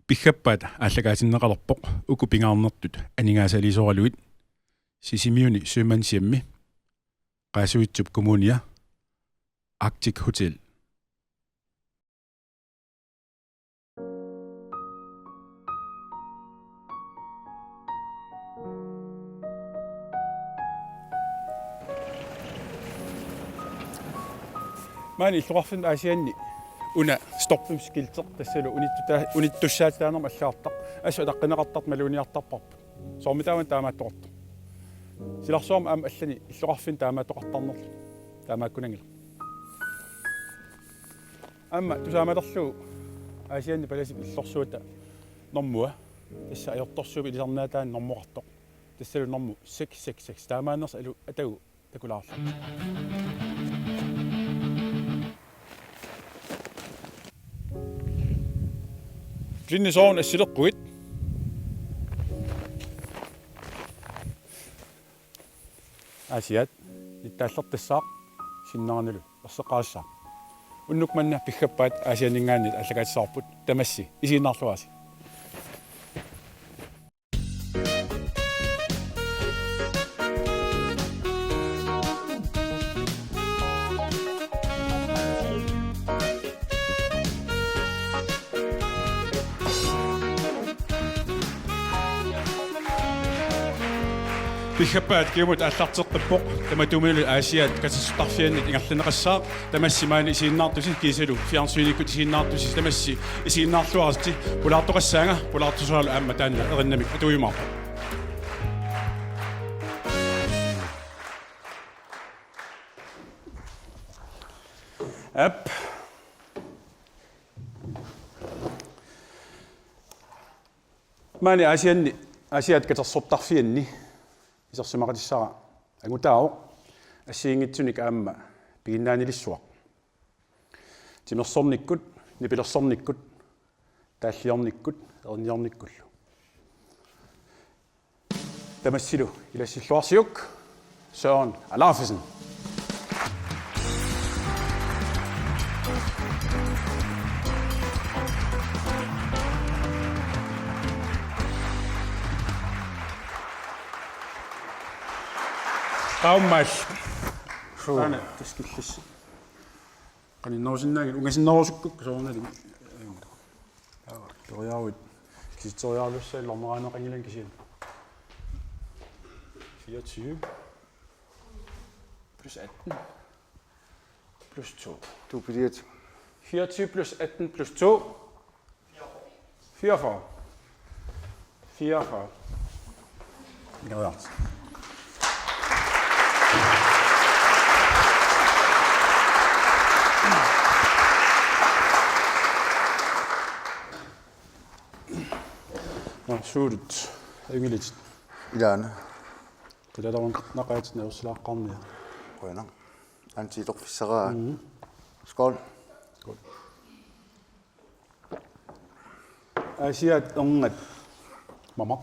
Piggappaat аллагаасиннеқалерпоқ укупингаарнертут анигаасалисоралуит сисимиуни сумансиамми qaasuitsup kommunia Arctic Hotel. Mani illuarfin aasianni una storpumskilter tassalu unittussaataanerma allaartaq assu taqqinaqartart maluniartarparp soormitaawan taamaattoqartar silarsuarma aama allani illuarfin taamaattoqartarnerlu taamaakkunangila amma tusaamalerlugu aasianni palasip illorsuuta normua tassa ajortorsuup ilisarnaataan normuqartoq tassalu normu 666 taamaanners alu atagu takulaarlu Glinnisoon assileqquit asiat ittaallertissaaq sinnaarnalu erseqaassaaq unnukmanna piggappaat aasianingaannit allagaatsaarput tamassi isiinnaarluasi Piggappaat kiumut allarteqqipoq tamatumilu aasiat katsistarfiannit ingerluneqassaaq tamassimaani isiinnaartusi kiisalu fiarsuinikut isiinnaartusi tamassi isiinnaarluarti pulaartoqassaanga pulaartusualu aamma taanna erinamik atuimaarpa app maani aasiat katersortarfianni isarsimaqatissara agutaao assiingitsunik aamma piginnaanilissuaq timersornikkut nipilersornikkut taalliornikkut erniornikkullu tamassilu ilassilluarsiuk Søren Alafesen Qaummaal ana taskillis qaninnorusinnaagin ungasinnerusukkuk soornali toriaruit kisitoriarlussaillermeraano qangilan kisian 24 plus 18 plus 2 Du billet. 24 plus 18 plus 2 44 44 Gracias. Suurut engelit Ilaana. Kadatawan naqaatna uslaaqarnia. Qoyana. Anti torfissaraa. Skål. Skål. Asiat ongat mama.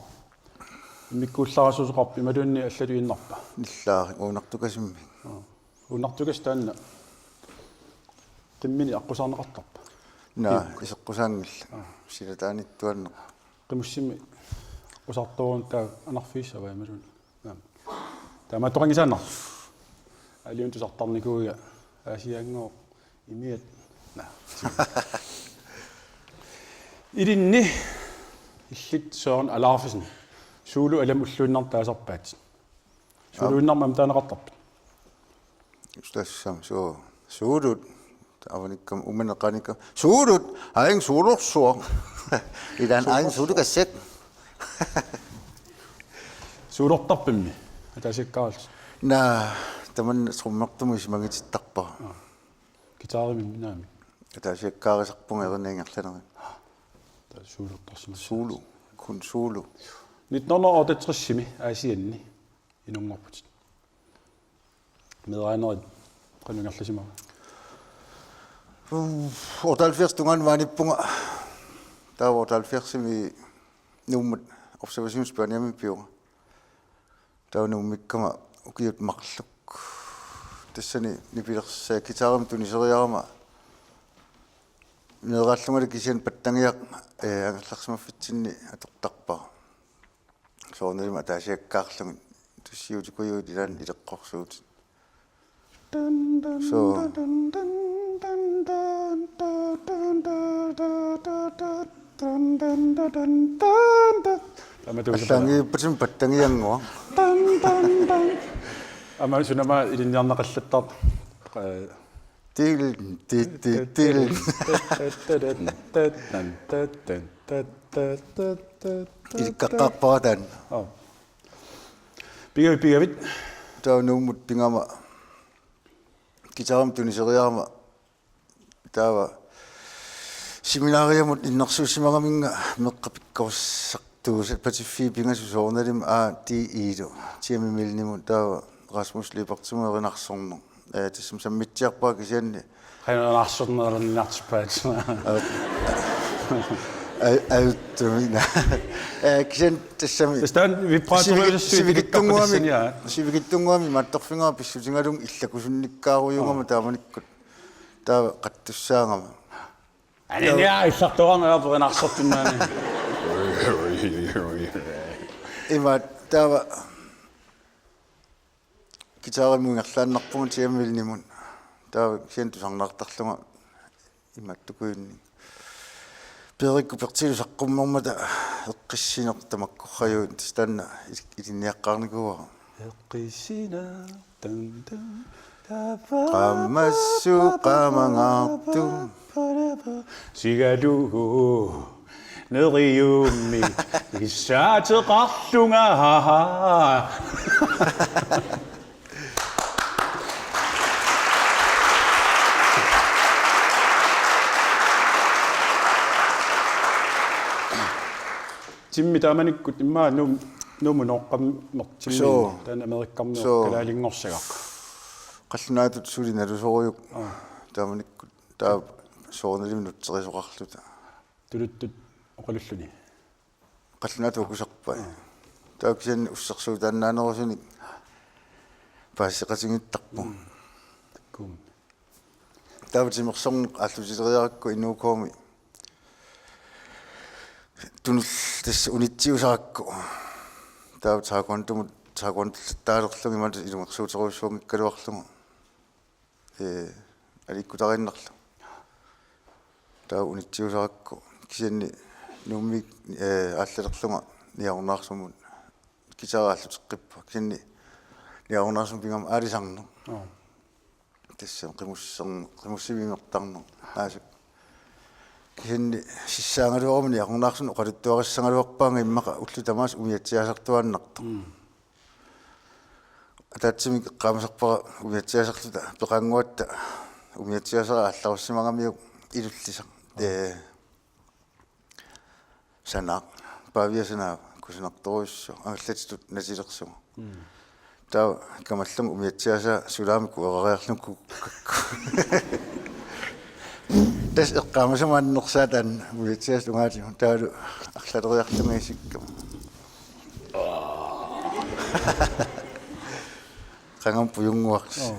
Mikkullaarasusuqarpi maluunni allaluinnarpa. Nillaari uunartukasimmi. Uunartukas taanna. Timmini aqqusarneqartarpa. Naa iseqqusaangilla. Silataanittuanne. Qimussimmi usartuun taa anarfiissa vai maluun. Tämä toqangisaannar. Aliun tusartarnikuuga asiaangoo imiat. Idinni illit Søren Alafesen. Suulu alam ulluinnar taasarpaat. Suuluinnarmam taaneqartarpit. Ustassam suurut avanikkam umeneqanikka suurut aing suurorsuaq. Idan aing suurukassat. Suurortarpimmi. Atasikkaals. Naa taman summertumus mangitittarpa. Gitaarimimmi naami. Atasikkaariserpunga erinniingerlanerin. Suulortarsima. Suulu kun suulu. 1968 aasianni inunngorput. Medregnerit qanungerlasimaga. 78 tungan vaanippunga. Der var 78 i nummer observationsbørn i Pio. Der var nummer kommer og givet makluk. Det sådan ni bliver så guitarum du ni så jeg mig. неэраллунгали кисиан паттангиақ ангерларсимаффитсинни атортарпаа соорнерим атаасиаккаарлугит туссиутикуйуут илаан илеққорсуут so алланги патим паттангиангуа ама сунама илинниарнақаллаттар тил иликкаққарпаратаан пигавит таунууммут пингама гитарам тунисериарма таава семинариамут иннэрсуусимагаминга меққапиккорсартуусат патиффи пингасу соорналим ти иилу тиамимилниму таава Rasmus Liebertsumerinarsorner тиссам саммитсиарпаа кисианни ханаарсорнернартипаат аутумина кисиан тассами тастан сивигиттунгуами матторфингаа писсутингалун иллакусунниккааруйунгама тааманиккут таава қаттуссаангама аниа иллартуарнеарперинарсортуннаани има таава гитарамунгерлааннарпугун тиаммилнимун таава кисиан тусарнаартарлунга иматтукуинни перикку пертилусаққуммормата эққиссинеқ тамаккорраюут тастанна илинниаққарникуа эққиссина тан qamasu qamangaartu sigalu neriummi issaateqarlunga Timmi taamanikkut immaa nuumunoqqammertimmi taan amerikkarmior kalaalingorsigaq qallunaatut suli nalusoruyuk taamanikkut taa soornalim nutterisoqarluta tuluttut oqalulluni qallunaatu ukusarpa taakisian ussersuu taannaanerusuni paassiqatingittarpu takkum taavatimersorn allutileriarakku innuukoomi tunul tässä unitsiusaakku taa taaquantullaalerlungi mat ilungersuuteruissuungikkaluarlungu alikkutarinnarlu taa unitsiusaakku kisianni nummi aallerlunga niarunaarsumut kisaraalluteqqippa kisianni niarunarsum pingam aalisarnu tässä qimussivingortarnu aasuk кисинни сиссаангалуармани ақунаарсун оқалуттуарissангалуарпаанга иммақа уллу тамаас умиатсиасартуаннарто атаатсими қаамасарпара умиатсиасарлута пеқангуатта умиатсиасара алларуссимагамиук илуллисақ санаа павиасана кусинарторуиссу ангаллатитут насилерсуга таа камаллум умиатсиаса сулаамикку эрариарлунку das eqqaamasamannnersaatan ulitsias lungaati taalu арлалериартумиисиккам qangam puyunguarsi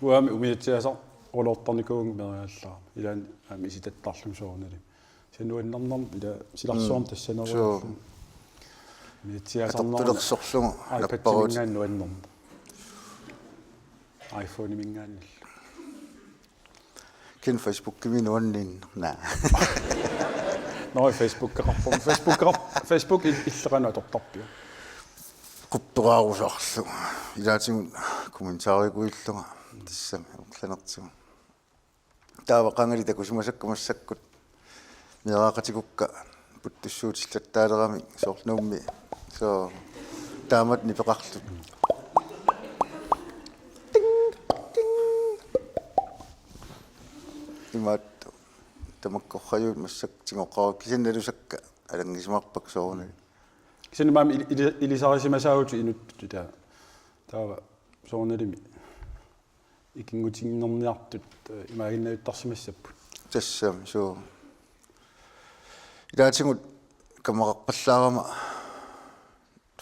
уами умиатсиасар олоортарникууг мериаллаа илаан ами иситаттарлум соорнали синуиннарнэрм ила силарсуарм тассанеруарлу умиатсиасарнэрм атортулерсорлугу наппарут нуаннэрм iPhone мингааннал kin Facebook kimi nuannin na no Facebook иллерана торторпиу qupperaarusaarlu ilaatigun kommentaarikuillunga tassami orlanertigu taava qangali takusimasakkumassakkut miraaqatikukka puttussuutillattaalerami soornuummi so taamat nipeqarlut имаат тамаккорраюут массак тигоққара кисинналусакка алангисмарпак соорнали кисинмаами илисарисимасаагут инут таава соорналими икингутингнэрниартут имаагиннаюттарсимассаппут тассам соо илаатингут камеқарпаллаарама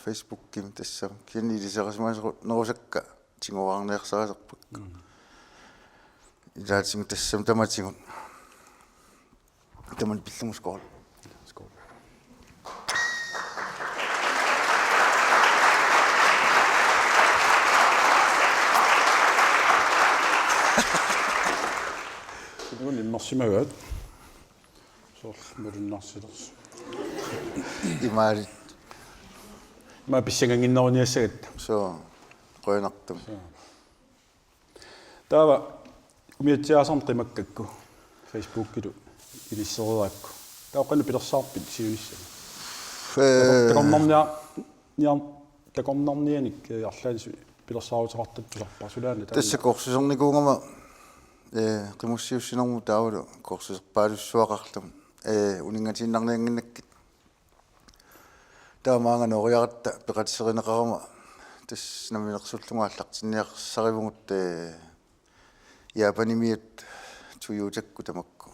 Facebook ким тассам кини илисарисимасерут нерусакка тигоаарнеерсарасарпак илаатингут тассам таматигут таман пиллумускоол Skål. Det var immersimøet. Så må du nassiders. имаалит Mä pissangangиннерниассагат. so qoinartum Taava umiatsiaasarm qimakkakku Facebook-ilu ilisseriaakku. Taoqqanu pilersaarpit siunissana. Takornarnianik arlaansu pilersaaruteqartat pusarparsulaana. tässä korsisornikuungama qimussiussinermu taavalu korsiserpaalussuaqarlum uningatinarnianginnakkit таамаanga нориаратта пеқатсеринеқарма тас наминерсуллунгааллартинниарсаривугут яапанимиут туюутакку тамакку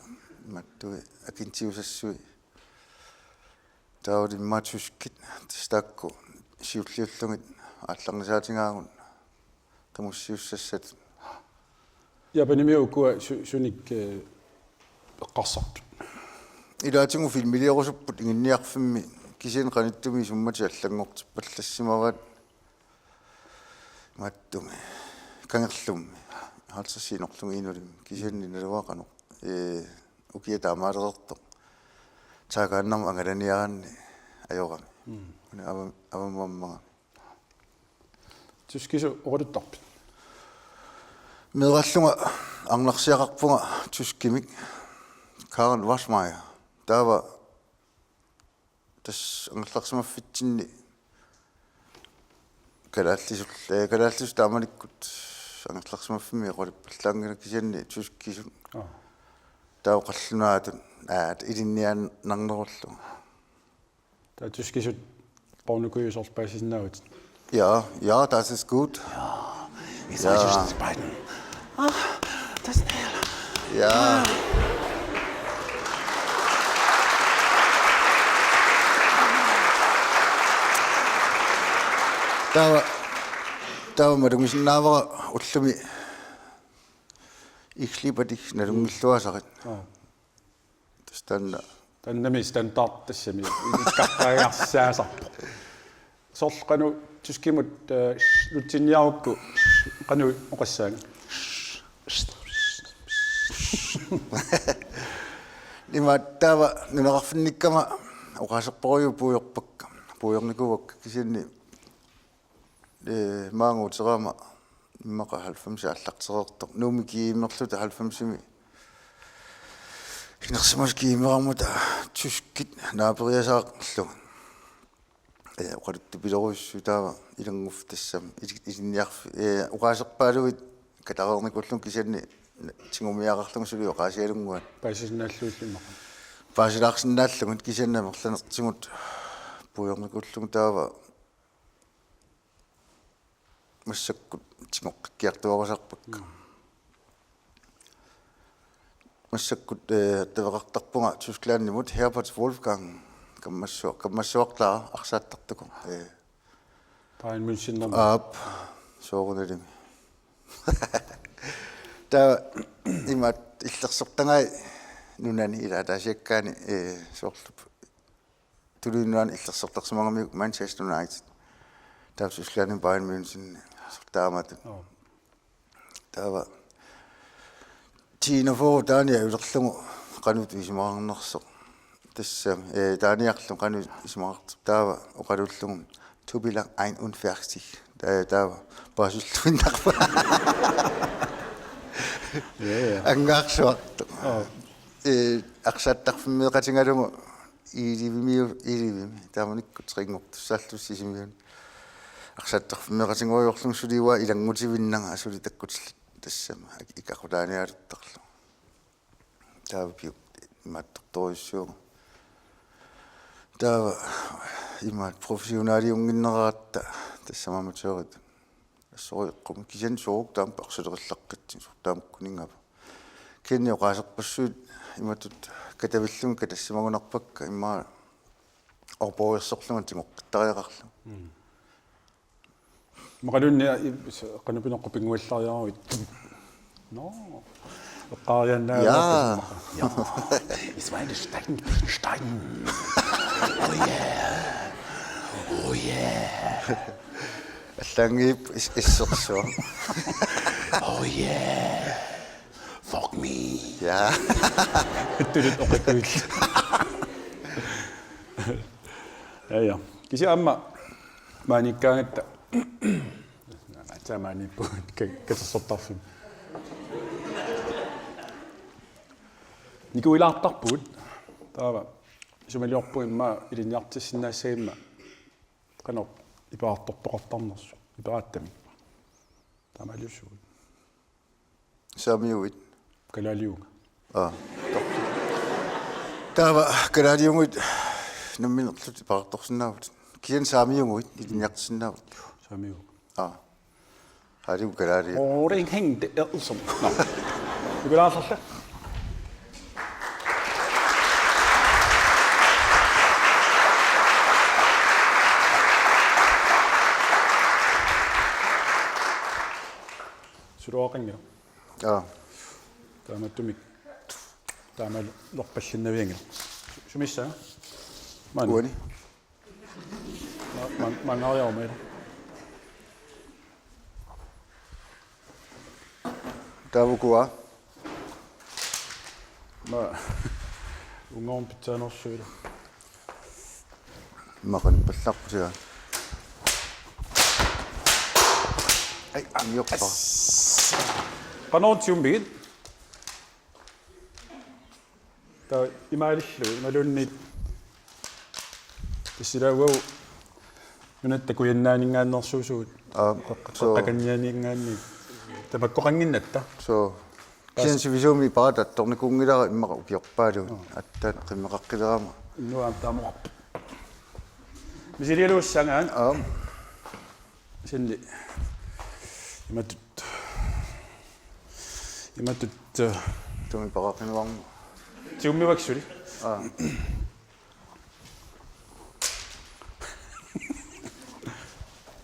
маттуи акинтиусассуи таавали матушкит тастаакку сиуллиуллугит аалларнисаатингаагун тамуссиуссассат Япанимиуккуа суник эққарсартут. илаатингу филмилиорусуппут ингинниарфимми кисин каниттуми суммати аллангортиппаллассимаваат маттуми кангерлумми хаалсассинерлуги инулим кисинни налуақано укиатаамаалерерто таагааннарма ангаланиаранни ajorami аваммага Tyskisу орутарпит. медраллунга арнарсиақарпунга тускимик Karen Waschmeier таава тас ангерларсимаффитсинни калааллисус таамаликкут ангерларсимаффими эқолиппаллаангина кисианни тускисут таава қаллунаатун илинниаан нарнеруллу Der tyskisut pornokøjusårsbasis. Ja, das ist gut. Wie soll ich das beiden? Ach, das ist herrlich. Ja. Tawa madungisnaavara ullumi iglipatix nalungilluasarit. Tastanna Tänne standard tassami ikkartaagarsaasarpu. Sorqanu tyskimut lutinniarukku qanu oqassaanga. Nima tawa nunerarfinnikkama oqaserporuyu puuyorpakka puuyornikuvakka kisinni maanguuterama immaqa 90 аллартерерто нууми кииммерлута 90-ми инерсимас киимерамута тускит наапериасаарлу оқалутту пилоруссу таава илангуф тассам илинниарфи уqaасерпаалугит катареерникуллун кисианни тингумиақарлугу сулиу оқаасиалунгуат Paisisnaalluullimmaqa. паасилаарсинааллугут кисианнамерланертигут пуйорникуллугу таава массаккут тингоққиккиартуарусарпакка массаккут тавеқартарпунга тусклааннимут Herbert Wolfgang каммассуарлаа арсааттартуку Bayern München nummer. ап сооруналими та имат иллерсортангай нунани илаатаасиаккаани соорлуп тулуинуан иллерсортарсимагами Manchester United тусклаанни Bayern München таамат таава тинофо таани улерлугу канут висимаарнерсо тассам тааниарлу канут исмаарт таава оқалуллугу тубила 41 таава пасуллуиннарпа ангаарсуарту аксааттарфиммеэқатингалугу иливими тааманикку трингортуссааллуссисимиун аксааттарфиммеэқатингуйорлун сулиуа илангутивиннага асули таккутилла тассама икақулааниалуттарлу таава пиу имааттортуиссуу таава имаат профессионалиунгиннераатта тассамаматерит ассориэққум кисен суук таам парсулериллаққатсин таамккунингапа кеннио qaasерпассуут иматут катавиллун катассимагунарпакка иммаа орпоерсорлуган тингоққиттариақарлу Maqalunni qanupinoqqupinguallariaruit. No. Qaarianna. Ja. Ja, ich meine Stein. Oh yeah. Oh yeah. Allangip issерсуа. Oh yeah. Fuck me. Ja. Hyttynyt oqikuil. Ja. Kisi amma maanikkaangatta. Tamaanippu katassortarfim. Nikuilaartarput taava sumaliorpu imma iliniartissinnaassaimma qanor ipaartortoqartarnersu ipaattami taamaliussuut Samiuit. kalaliuga Tava kalaliungut namminerlut ipaartorsinnaavut. Kian samiungut iliniartissinnaavut. samiuga Hariu kalali. oring hængde som no nikuilaartarla suruaqinga taamattumik taamal lorpallinnavianga sumissa Uani. manariarmeila Tavukua. ma ungoon pitsaanерsuila Maqan pallarpusiga. Ai amioppa. qanoortiummigit ta imaalillu imalunnit tisilaugau nunattakuyannaaningaannersuusuut qaqqakannianiingaanni tamakkoqanginnatta So kian sivisuumi paata tornikungilera immaqa upiorpaalu attaan qimmeqaqqilerama. innuaam taamoq misilialuussangaan sinni imatut Tumi paqaqinuarmu. tiummivaksuli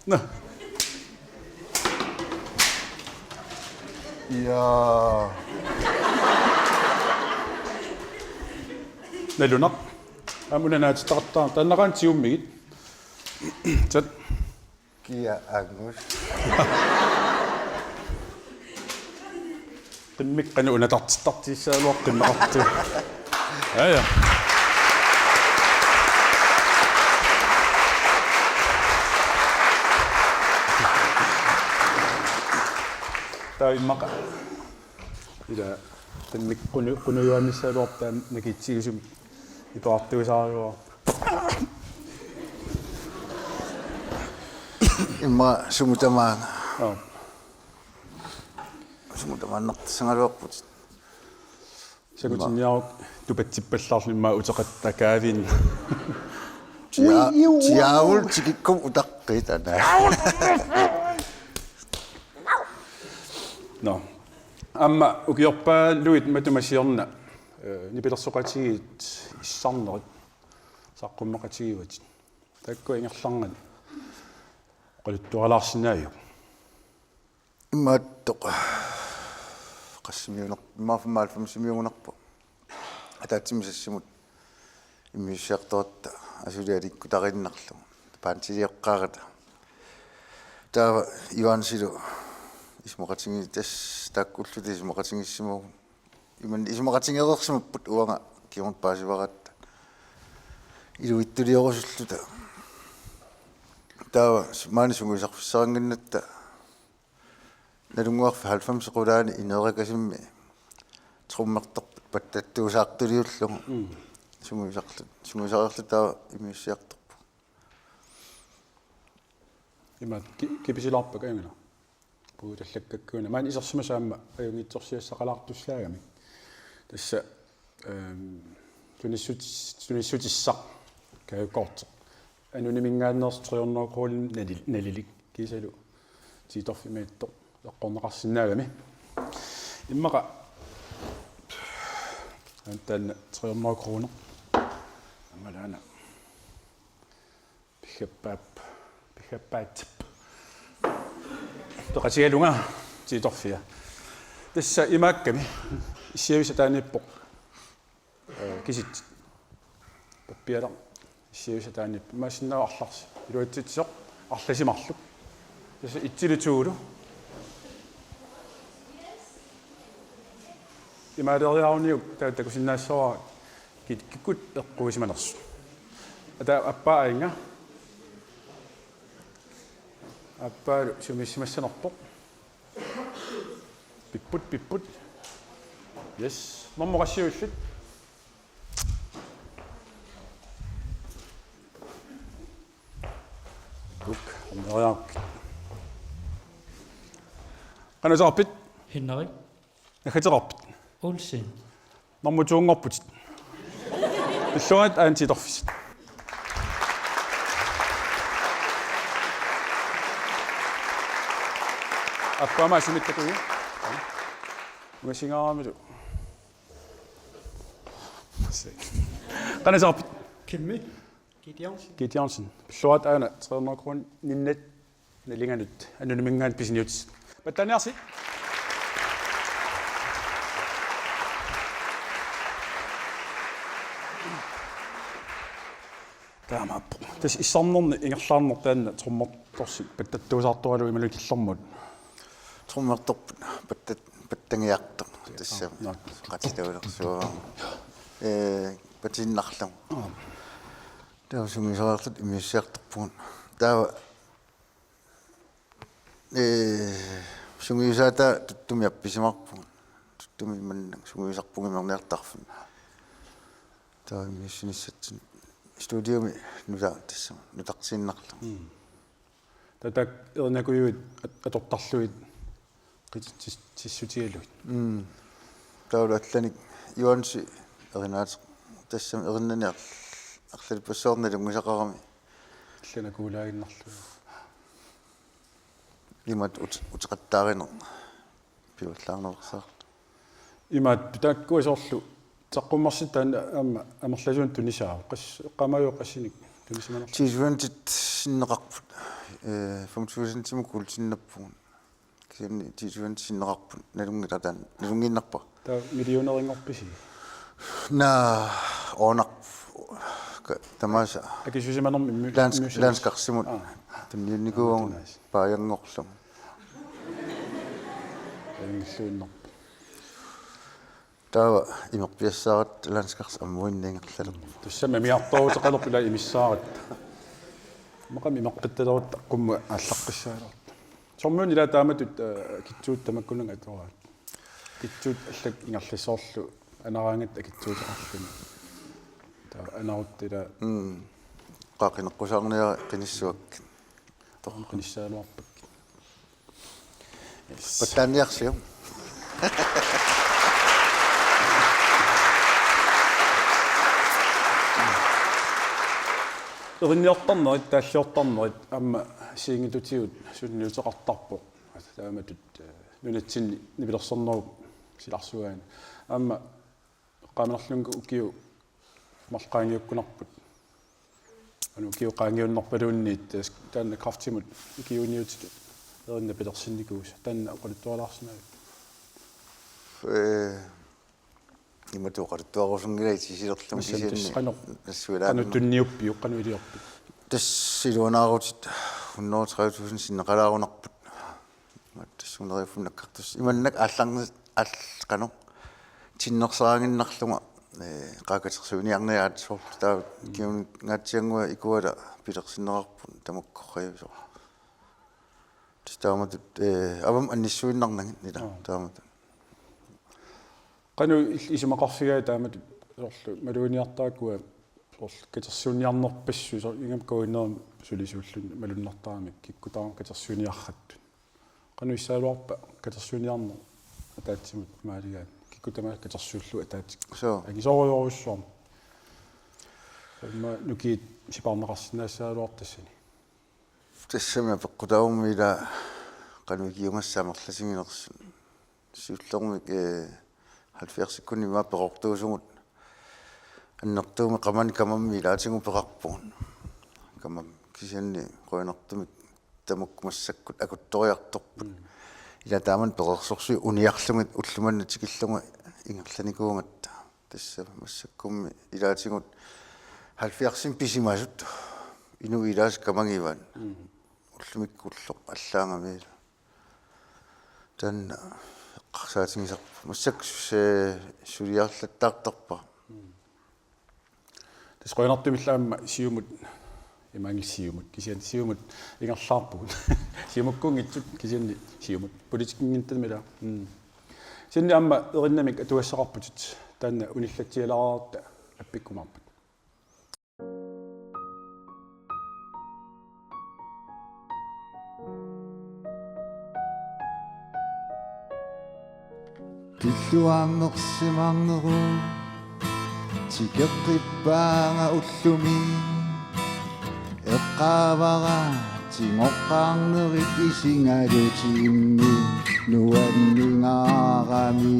no Ja. nalunaq amunanaatitartaa tannaqaan tiummigit tat Kia angus. qimmiqqanu unatartittartiissaaluaq qimmeqartu ja taa immaqa ila qimmiqqunuyuannissaaluartaan nakitsigisum ipaartuisaaruа Imma sumutamaanga. Sumutamaannartissangaluarput. sakutinniaruq tupatsippallarlimma uteqattakaavin Tiaul tikikkum utaqqit ana. no amma ukiorpaalluit matumasiorna nipilersoqatigit issarnerit saqqummeqatigivut takku ingerlarngan qaluttuaralaarsinaayu Immaattoq qassimiuneq maafmaal simiungunarpu. Ataatsimisassimut immiussiartoratta asulialikku tarinnarlu. Paantiliaqqaarata. Taava Ivansilu ismoqatingi tas taakkulluti ismoqatingissimugu. Iman ismoqatingeerersimapput uanga kiorn paasivaratta. Iluittuliorussulluta. Taava maanisunguisarfissaarangannatta nalunguarfa 90 qulaani ineerakasimmi trummerterput pattattuusaartuliullugu sumuisarerlutaa imiussiartorpu imat kipisilaarpa kainguna puutallakkakkuna maan isersumasaamma ajungitsorsiassaqalaartuslaagami tassa tunissutissaq kayukorteq anuniminngaannerstriornerqruulin nalilik kiisalu tiitorfimaittoq eqqorneqarsinnaagami immaqa antaanna triornerqruuneq amalaana pihappaat toqasigalunga tiitorfia tässä imäkkämi sievisi tänippo kisit pappiada sievisi tänippo mä sinne allars iluitsitso allasimarlu tässä itsilituulu imaaderiauniu tautaku sinnaassoa kitkut eqquisimanersu ata appaa ainga appaa sumissimassanerpo pipput yes mommoqassiullut tuk oneriaak qanasaarpit Henrik nakhaterarpit Olsen. normmutuungorputit pilluat aantitorfis appama sumittakuyu Ugasingaamilu qanasaarpit Kimmi. Gideonsen. Gideonsen pilluat aana 300 kroner ninnet nalinganut annunumingaan pisiniutis pattanersi таамааппо тас иссарнерни ингерлаарнер таанна тромморторси паттаттуусаартуалу ималу киллэрмут труммерторпут паттангиарто тасса qatitaulersuа патиннарлам таусумисаарлут имиссиарторпугун таава сунгиусаата туттуми апписимарпугун туттуми манна сунгиусарпугимерниартарфун таа имиссиниссатсин студиуми нуса тасса нутақсиннарлу татак эрнакуйуит атортарлуит тиссутигалуит таулу алланик юанси эринаат тассам эриннани арлали пассоорнали унгисақарами илланакуулаагиннарлу имат утеқаттааринер пиуллаарнерсаарт имаат питааккуисоорлу таққуммарсит таана аама амерласуун тунисаа қас эққамаюу қассиник тунисиманер тижвентит синнеқарпут 5000 тимукултиннаппугун киани тижвент синнеқарпут налунгилатан налунгиннарпа таа миллионерингорписи на онақ тамаса акисусиманерми ланскарсимут тамниунникуун пааянгорлум энгиллуиннер таава имерпиассаарат ланскарс аммуиннингерлалу туссама миарторутеқалерпила имиссаарат мақами меққитталерут аққумма ааллаққиссаалерт сормуун ила тааматут китсуут тамаккуннга атораат китсуут аллак ингерлиссоорлу анараангат акитсуутеқарлуни таа анаруттила qaaqinеққусаарниара қиниссуак торн қиниссаалуарпак паттааниарсиу эринниортарнерит тааллиортарнерит аама сиингитутиут сунниутеқартарпоқ тааматут нунатсинни нипилерсэрнеруп силарсугаани аама qaaminerlungu ukiu marqaangiukkunarput anu ukiu qaangiunnerpaluunniit taanna kraftimut ukiuniutit erinna pilersinnikuus taanna oqaluttualaarsinaa имату qalittuarusungilaiti силерлум кисианни нассуилаа anu tunniuppiu qanu iliorput тассилуунаарутит 130.000 синнеқалаарунарпут тассунерифуннаккартус иманнак аалларни аллqano тиннерсаангиннарлунга qaakatersuuniarniaat сор таа киун гаатсиангуа икуала пилерсиннерарпун тамаккорриусо тааматут авам анниссуиннарнагит нила тааматут qanu исимақарфигаа тааматут сорлу малуиниартаакуа сорлу катерсуuniarnerpassu сор ингам коиннерм сулисууллун малуннартаамик киккутаам катерсуuniарраттут qanu иссаалуарпа катерсуuniарнер атаатсимут маалигаат киккутамаа катерсууллу атаатик so агисориоруссуарма ма нукиит сипарнеқарсинаассаалуартассани тассама пеққутауммила qanuikiungassaamerlasingинерсун сиуллермик 70 секунди ма пеқортуусугут аннертууми qamani камамми лаатингу пеқарпугун камам кисианни қуинартумик тамуккумассаккут акутториарторпут ila taaman peqersorsu uniarlungit ullumannatikillunga ingerlanikууматта тасса массаккумми илаатигут халфиарсим писимасут ину илаас камангиван уллумиккуллоq аллаангамиила тан qarsaatigisar массакс сулиарлаттаартарпа тасqoinartumilлагамма сиумут имангиссиумут кисиан сиумут ингерлаарпугут сиумуккунгитсут кисианни сиумут политикингинтамила синни амма эриннамик атуассақарпутит таанна униллатсиалаараарта аппиккумаарпут пиллуаангерсимаарнеру тикеққиппаанга уллуми эққавара тимоққарнерит исингалутиимми нуаннингаарами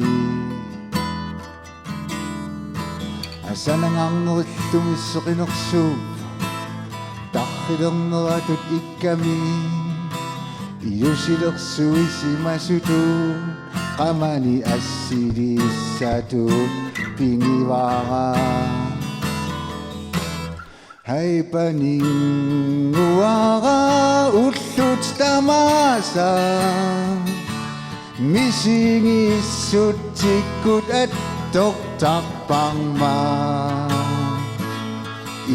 асанангаарнериллумиссеқинерсуу тархилернератут икками иусилерсуисимасуту qamani assiliissatut pingivaara haipaninguara ullut tamasa misingissuttikkut attortarparma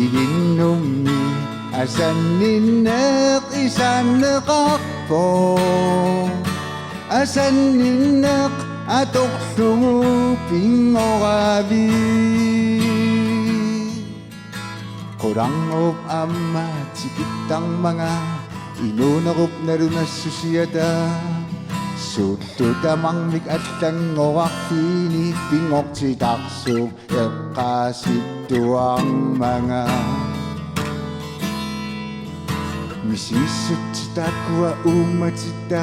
ilinnummi asanninneq isanneqarpo asanninneq atorlugu pingoravi qurangup amma tikittarmanga inuunerup nalunassusiata suuttutamarmik allangorarfiini pingortitarsuup eqqaasittuarmanga misissuttitakua uummatita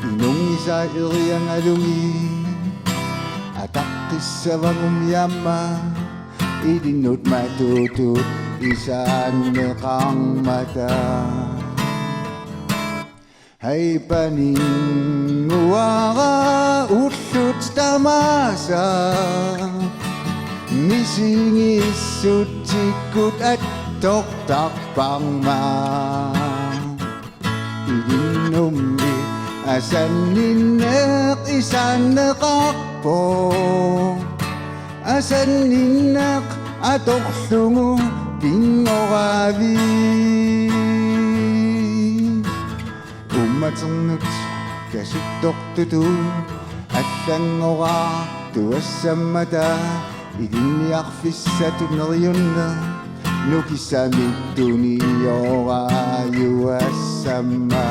inungisa iriangalungi ataqqissavangum yamma idinnut matutut isaanneqarmata haipaninguara ullut tamasa misingissuttikkut attortarparma idinnummi asanninneq isanneqarpo asanninneq atorlugu pingoravi ummaternut kasuttortutu аллангораа туассаммата илинниарфиссату нерюнна нукисамиттуниораюассамма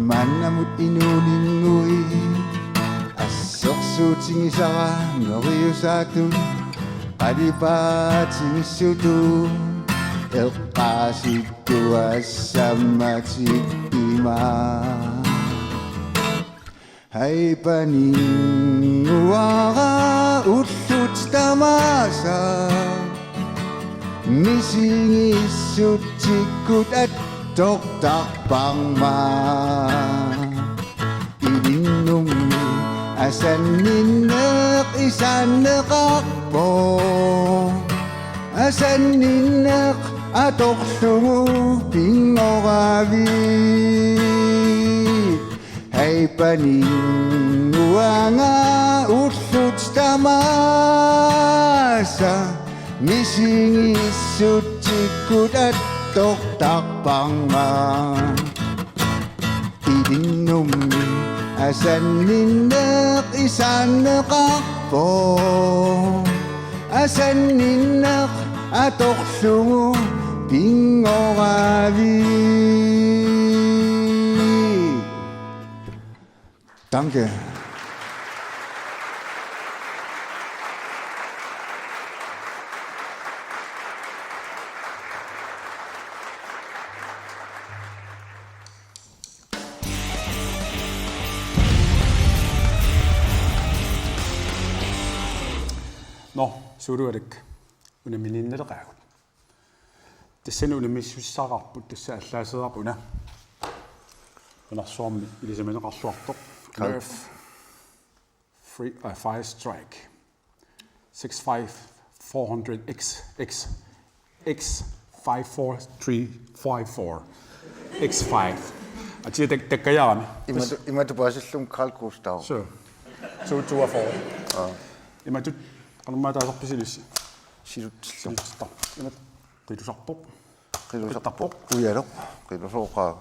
маннамут инуулингуи ассерсуутингисара нериусаатун qalipaatingissutу eqqaasittuassammatik ima haipaninguara ullut tamasa misingissuttikkut attortarparma ilinnummi asanninneq isanneqarpo asanninneq atorlugu pingoravi haipaninguanga ullut tamasa misingissuttikkut attortarparma ilinnummi asanninneq isanneqarpo asanninneq atorlugu pingoravi Danke. No, suruarik unamininnerqaagut. Tassanu unamissussaqarput tassa allaaserapuna. Unarsuarmi ilisemeneqarluartoq. Nerf 5 strike. 6'5", 400 X 54354 X5. Ati tekkayaami. Imatu paasillum Carl Gustav. So 224. Imatut qanummaataasarpisilissi. Silutillum. Imat qilusartoq. Qilusarpoq uyaloq. Qilusoqaa.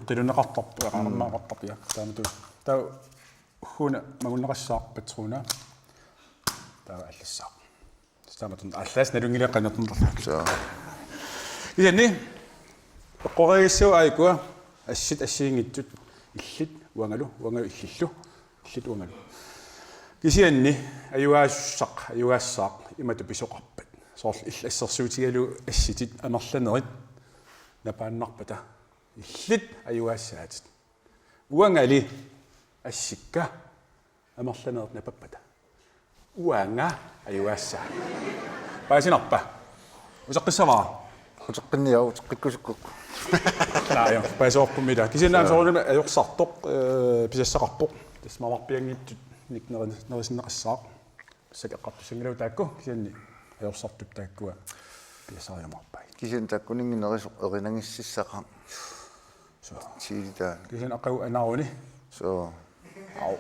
Qilunneqartarpu aqarmaaqartarpia. Taamatu. Tau huna magunneqassaaq patruna. Tau allassaaq. Taamatun allas nalungileqqanernerla. So. Isanni qoqagissu aikua assit assiingittut illit uangalu illillu illit uangalu. Kisianni ayuaassaaq imatu pisoqarpat. Soorl illassersuutigalu assitit amerlanerit napaannarpata. Illit ayuaassaatit. Uangali assikka amerlanerit napappata. Uanga ayuaassaa. Paasinarpa. Usaqqissavaa. Utaqinniau utaqikkusukku. Naaja, paasoorpumila. Kisiannaam soorluma ajorsartoq pisassaqarpoq. Tasmamarpiangittut niknerisinneqassaaq. Sakaqqartussangilau taakku kisianni ajorsartup taakkua piassariamarpai. Kisin takkuninginerisoq erinangississaqa. So. Siilitaan. Kisian aqau anaaruni. So. Au.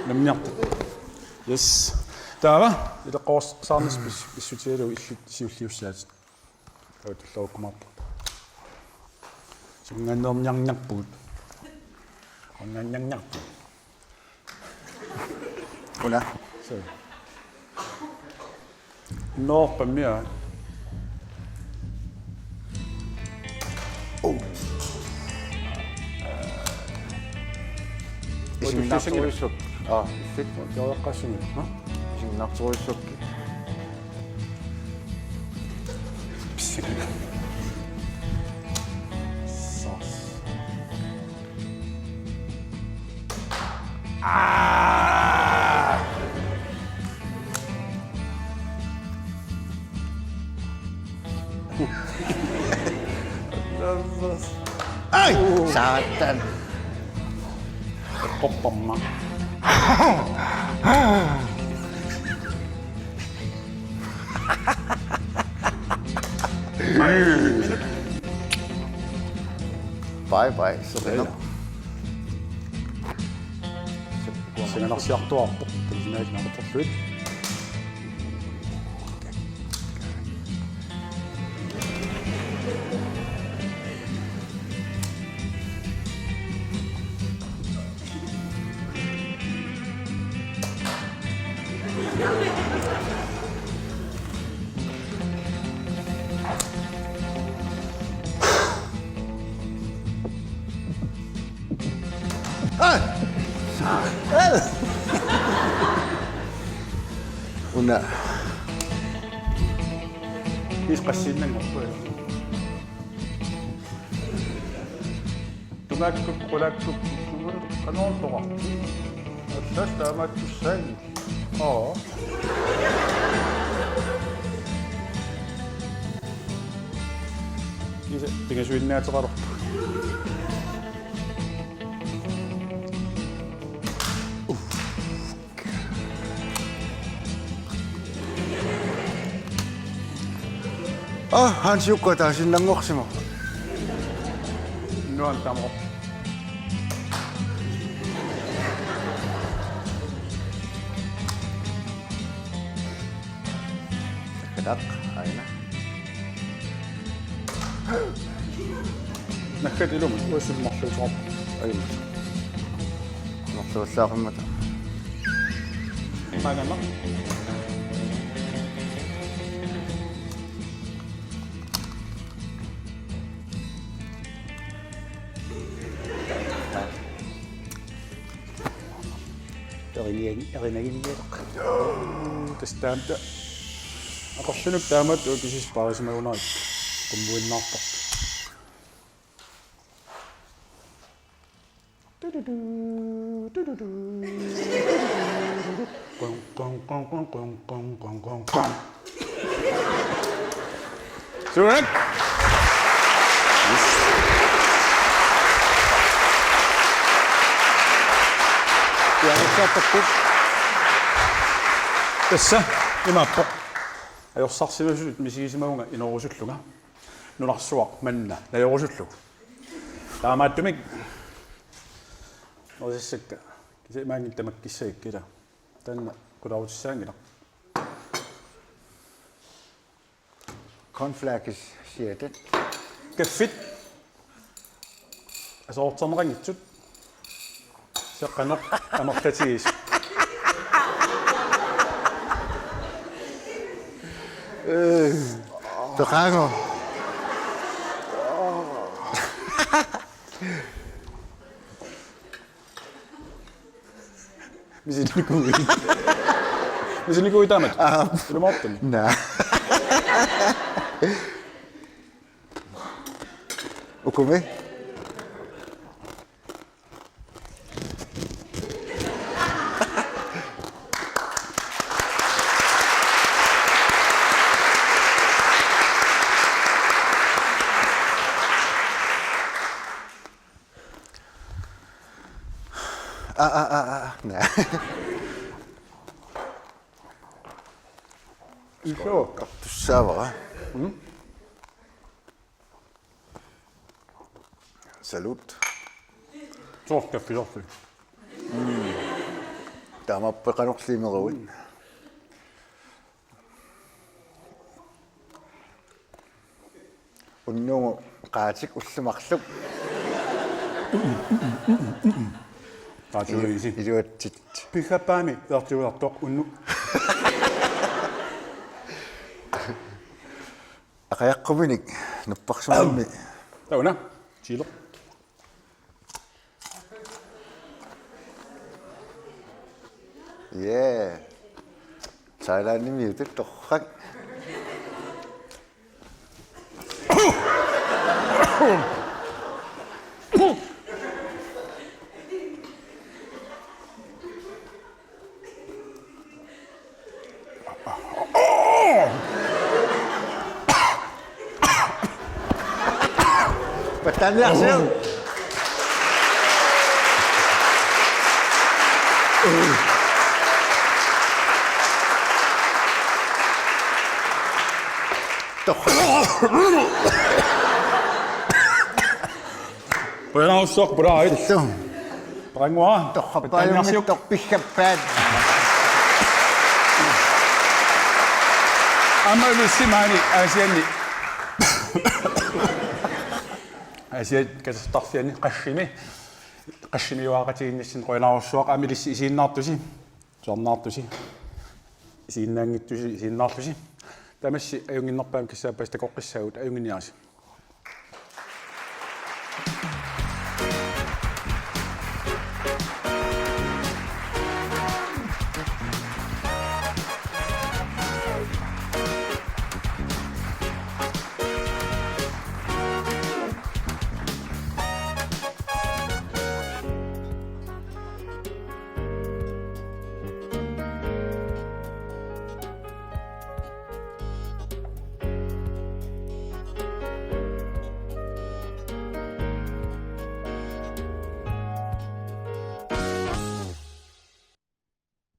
Namniartu. Yes. Taava ileqqorsaarnis pissutialu illit siulliussaat. Tautulluukumarpu. Sungannerniarniarpuut. Qannanniarniarpu. Una. So. Noorpammia. Isinnaartuissuk. Illit. Jaaqqassuni. Ha? Isinnaartuissukki. Pissina. Saas. Ai! Saatan. Qoppamma. Bye. So. Singanarsiartuarpoq talinaagnaartorluit. Una. Isqassiinnanngorpu. Tungakkuk qulakkuk qanortoqa. Allas taamattussaangi. Kisa pingasuinnaataqarorpu. Hansiukka taasinnaangorsimu. Nuan tamo. Kadak aina. Nakkat ilum uisimmarluusoq. Ayun. Martuullaaqammata. Maanama. Erinaginiaq. Tastaamta. Aqorsunuk taamat ukisis paarisimagunarit. Qummuinnaarpaq. Surak. Pianissaappuk. Tässä imappo. Ajorsarsivasut misigisimauga inorusulluga. Nunarsuaq manna najorusullu. Taamaattumik. Osissakka. Kisimaangin tamakkissaikkila. Tanna kularutissaangila. Cornflakes siger det. Kaffit. Asortarnerangitsut. Seqqanoq amerlatiis. Berenger. Misinikui tamat. Kyllä mä ottanut. Nej. Okay med. Nej. Du server. Salut. Sorkaffi. Tämä on pekanokliimeruin. Unnu qaatik ullumarlup. Tajuisi. Iluatsit. Pihappaami tartuulartoq unnu. Aqayaqqumini nupparsumarmi. Tauna. Chilo. Yeah. Thailand ni det torrak. Pertanyaan saya. Pojanaussoq puraait. Prangua. Torpayumit torpihappaat. Amma ylissimani asianni. Asiat kastarfiani qassimi waaqatiinnissin qoinaarussuaq amilissi isiinnaartusi. Sornaartusi. Isiinnaangittusi isiinnaartusi. Tamassi ajunginnerpaam kissaappaista qoqqissagut ajunginiaasi.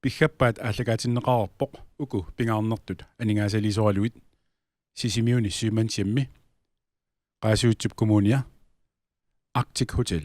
Pihappaat aalлагаатиннеқарерпоқ уку пингаарнертут анигаасалисуалуит сисимиуни сюмансимми qaasuutsip kommunia Arctic Hotel